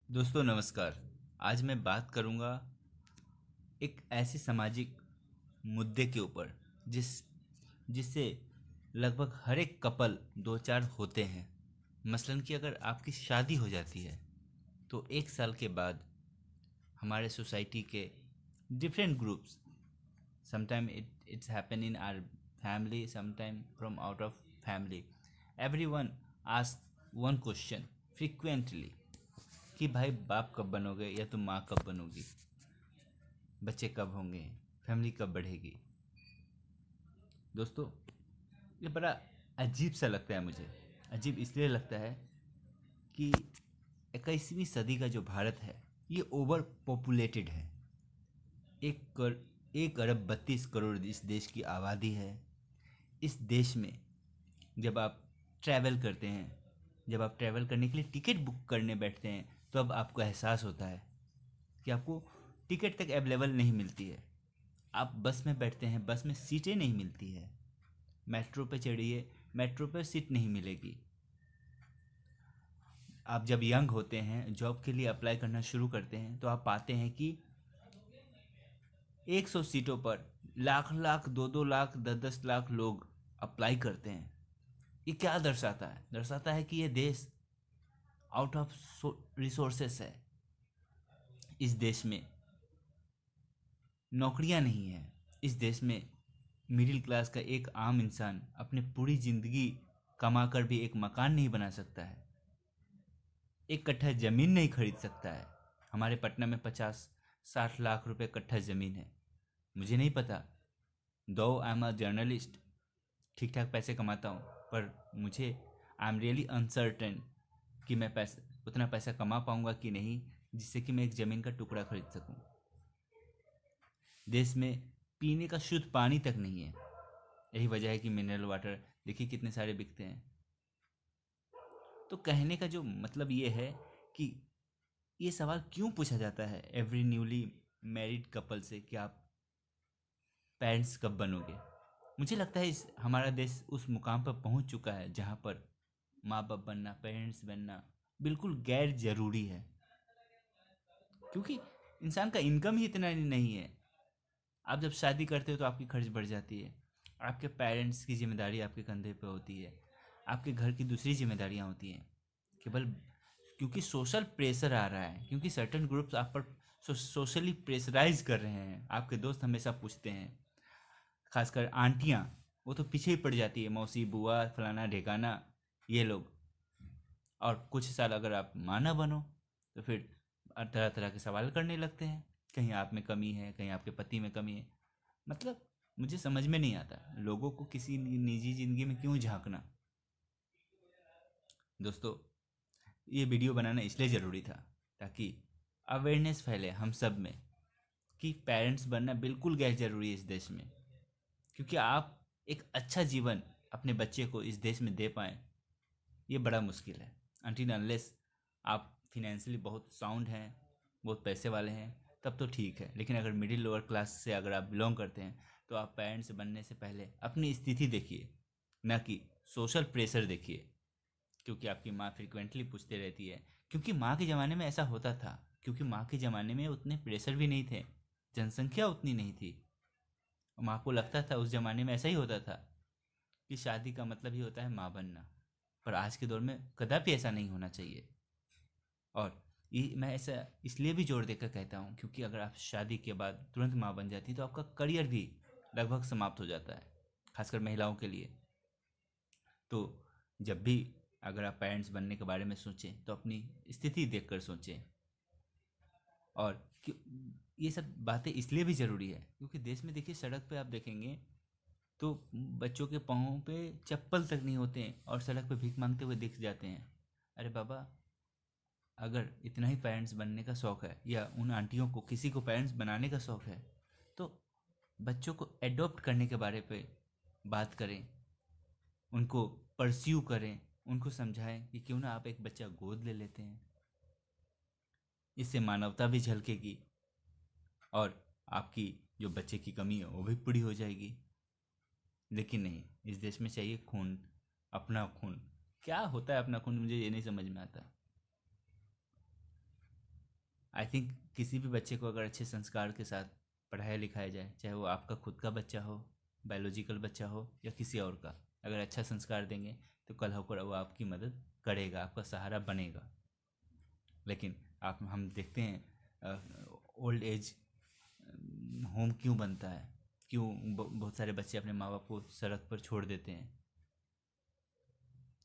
दोस्तों नमस्कार। आज मैं बात करूंगा एक ऐसे सामाजिक मुद्दे के ऊपर जिससे लगभग हर एक कपल दो चार होते हैं। मसलन कि अगर आपकी शादी हो जाती है तो एक साल के बाद हमारे सोसाइटी के different groups, sometime it's happen in our family, sometime from out of family, everyone ask one question frequently कि भाई बाप कब बनोगे या तुम माँ कब बनोगी, बच्चे कब होंगे, फैमिली कब बढ़ेगी। दोस्तों, ये बड़ा अजीब सा लगता है मुझे। अजीब इसलिए लगता है कि 21वीं सदी का जो भारत है ये ओवर पॉपुलेटेड है। 1 अरब 32 करोड़ इस देश की आबादी है। इस देश में जब आप ट्रैवल करते हैं, जब आप ट्रैवल करने के लिए टिकट बुक करने बैठते हैं, तो अब आपको एहसास होता है कि आपको टिकट तक अवेलेबल नहीं मिलती है। आप बस में बैठते हैं, बस में सीटें नहीं मिलती है। मेट्रो पे चढ़िए, मेट्रो पे सीट नहीं मिलेगी। आप जब यंग होते हैं, जॉब के लिए अप्लाई करना शुरू करते हैं, तो आप पाते हैं कि 100 सीटों पर लाख लाख, 2-2 लाख, 10-10 लाख लोग अप्लाई करते हैं। ये क्या दर्शाता है? दर्शाता है कि ये देश आउट ऑफ रिसोर्सेस है। इस देश में नौकरियां नहीं है। इस देश में मिडिल क्लास का एक आम इंसान अपनी पूरी जिंदगी कमाकर भी एक मकान नहीं बना सकता है, एक कट्ठा जमीन नहीं खरीद सकता है। हमारे पटना में 50-60 लाख रुपए कट्ठा जमीन है। मुझे नहीं पता, दो आई एम अ जर्नलिस्ट, ठीक ठाक पैसे कमाता हूँ, पर मुझे आई एम रियली अनसर्टेन कि मैं पैसा उतना पैसा कमा पाऊंगा कि नहीं जिससे कि मैं एक ज़मीन का टुकड़ा खरीद सकूं। देश में पीने का शुद्ध पानी तक नहीं है। यही वजह है कि मिनरल वाटर देखिए कितने सारे बिकते हैं। तो कहने का जो मतलब ये है कि ये सवाल क्यों पूछा जाता है एवरी न्यूली मैरिड कपल से कि आप पेरेंट्स कब बनोगे। मुझे लगता है इस हमारा देश उस मुकाम पर पहुंच चुका है जहां पर माँ बाप बनना, पेरेंट्स बनना बिल्कुल गैर जरूरी है, क्योंकि इंसान का इनकम ही इतना नहीं है। आप जब शादी करते हो तो आपकी खर्च बढ़ जाती है, आपके पेरेंट्स की जिम्मेदारी आपके कंधे पे होती है, आपके घर की दूसरी जिम्मेदारियां होती हैं। केवल क्योंकि सोशल प्रेशर आ रहा है, क्योंकि सर्टेन ग्रुप्स आप पर सोशली प्रेशराइज कर रहे हैं। आपके दोस्त हमेशा पूछते हैं, खासकर आंटियां, वो तो पीछे ही पड़ जाती है, मौसी बुआ फलाना ढेकाना ये लोग। और कुछ साल अगर आप माँ ना बनो तो फिर तरह तरह के सवाल करने लगते हैं, कहीं आप में कमी है, कहीं आपके पति में कमी है। मतलब मुझे समझ में नहीं आता लोगों को किसी निजी जिंदगी में क्यों झांकना। दोस्तों, ये वीडियो बनाना इसलिए ज़रूरी था ताकि अवेयरनेस फैले हम सब में कि पेरेंट्स बनना बिल्कुल गैर ज़रूरी है इस देश में। क्योंकि आप एक अच्छा जीवन अपने बच्चे को इस देश में दे पाएँ, ये बड़ा मुश्किल है। अनटिल अनलेस आप फिनेंशियली बहुत साउंड हैं, बहुत पैसे वाले हैं, तब तो ठीक है। लेकिन अगर मिडिल लोअर क्लास से अगर आप बिलोंग करते हैं तो आप पेरेंट्स बनने से पहले अपनी स्थिति देखिए, ना कि सोशल प्रेशर देखिए। क्योंकि आपकी माँ फ्रिक्वेंटली पूछते रहती है, क्योंकि माँ के ज़माने में ऐसा होता था, क्योंकि माँ के ज़माने में उतने प्रेशर भी नहीं थे, जनसंख्या उतनी नहीं थी। माँ को लगता था उस ज़माने में ऐसा ही होता था कि शादी का मतलब ही होता है माँ बनना। पर आज के दौर में कदापि ऐसा नहीं होना चाहिए। और ये मैं ऐसा इसलिए भी जोर देकर कहता हूँ क्योंकि अगर आप शादी के बाद तुरंत माँ बन जाती तो आपका करियर भी लगभग समाप्त हो जाता है, खासकर महिलाओं के लिए। तो जब भी अगर आप पेरेंट्स बनने के बारे में सोचें तो अपनी स्थिति देखकर सोचें। और ये सब बातें इसलिए भी ज़रूरी है क्योंकि देश में देखिए, सड़क पे आप देखेंगे तो बच्चों के पाँव पे चप्पल तक नहीं होते हैं और सड़क पे भीख मांगते हुए दिख जाते हैं। अरे बाबा, अगर इतना ही पेरेंट्स बनने का शौक़ है या उन आंटियों को किसी को पेरेंट्स बनाने का शौक़ है तो बच्चों को एडॉप्ट करने के बारे पे बात करें, उनको परस्यू करें, उनको समझाएं कि क्यों ना आप एक बच्चा गोद ले लेते हैं। इससे मानवता भी झलकेगी और आपकी जो बच्चे की कमी है वो भी पूरी हो जाएगी। लेकिन नहीं, इस देश में चाहिए खून, अपना खून। क्या होता है अपना खून, मुझे ये नहीं समझ में आता। आई थिंक किसी भी बच्चे को अगर अच्छे संस्कार के साथ पढ़ाया लिखाया जाए, चाहे वो आपका खुद का बच्चा हो, बायोलॉजिकल बच्चा हो या किसी और का, अगर अच्छा संस्कार देंगे तो कल होकर वो आपकी मदद करेगा, आपका सहारा बनेगा। लेकिन आप हम देखते हैं ओल्ड एज होम क्यों बनता है, क्यों बहुत सारे बच्चे अपने माँ बाप को सड़क पर छोड़ देते हैं।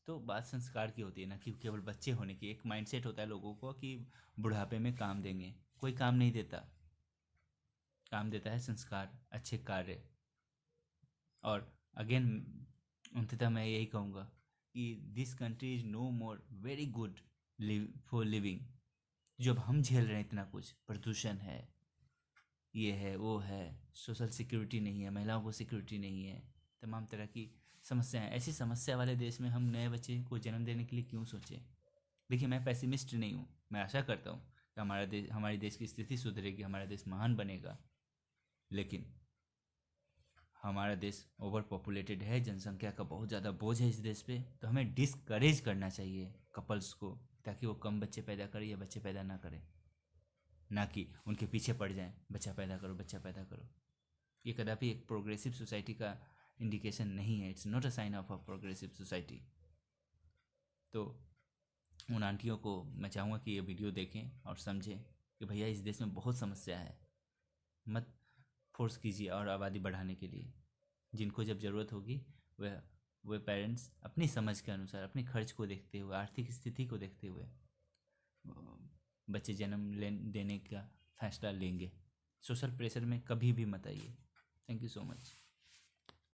तो बात संस्कार की होती है ना, कि केवल बच्चे होने की। एक माइंडसेट होता है लोगों को कि बुढ़ापे में काम देंगे, कोई काम नहीं देता। काम देता है संस्कार, अच्छे कार्य। और अगेन अंततः मैं यही कहूँगा कि this country is no more very good for living. जब हम झेल रहे हैं इतना कुछ, प्रदूषण है, ये है वो है, सोशल सिक्योरिटी नहीं है, महिलाओं को सिक्योरिटी नहीं है, तमाम तरह की समस्याएं, ऐसी समस्या वाले देश में हम नए बच्चे को जन्म देने के लिए क्यों सोचें। देखिए, मैं पेसिमिस्ट नहीं हूँ, मैं आशा करता हूँ कि हमारे देश की स्थिति सुधरेगी, हमारा देश महान बनेगा। लेकिन हमारा देश ओवर पॉपुलेटेड है, जनसंख्या का बहुत ज़्यादा बोझ है इस देश पे। तो हमें डिस्करेज करना चाहिए कपल्स को, ताकि वो कम बच्चे पैदा करें या बच्चे पैदा ना करें, ना कि उनके पीछे पड़ जाएं, बच्चा पैदा करो बच्चा पैदा करो। ये कदापि एक प्रोग्रेसिव सोसाइटी का इंडिकेशन नहीं है। It's not a sign of a progressive society. तो उन आंटियों को मैं चाहूँगा कि ये वीडियो देखें और समझें कि भैया इस देश में बहुत समस्या है, मत फोर्स कीजिए और आबादी बढ़ाने के लिए। जिनको जब ज़रूरत होगी वह पेरेंट्स अपनी समझ के अनुसार, अपने खर्च को देखते हुए, आर्थिक स्थिति को देखते हुए बच्चे देने का फैसला लेंगे। सोशल प्रेशर में कभी भी मत आइए। Thank you so much.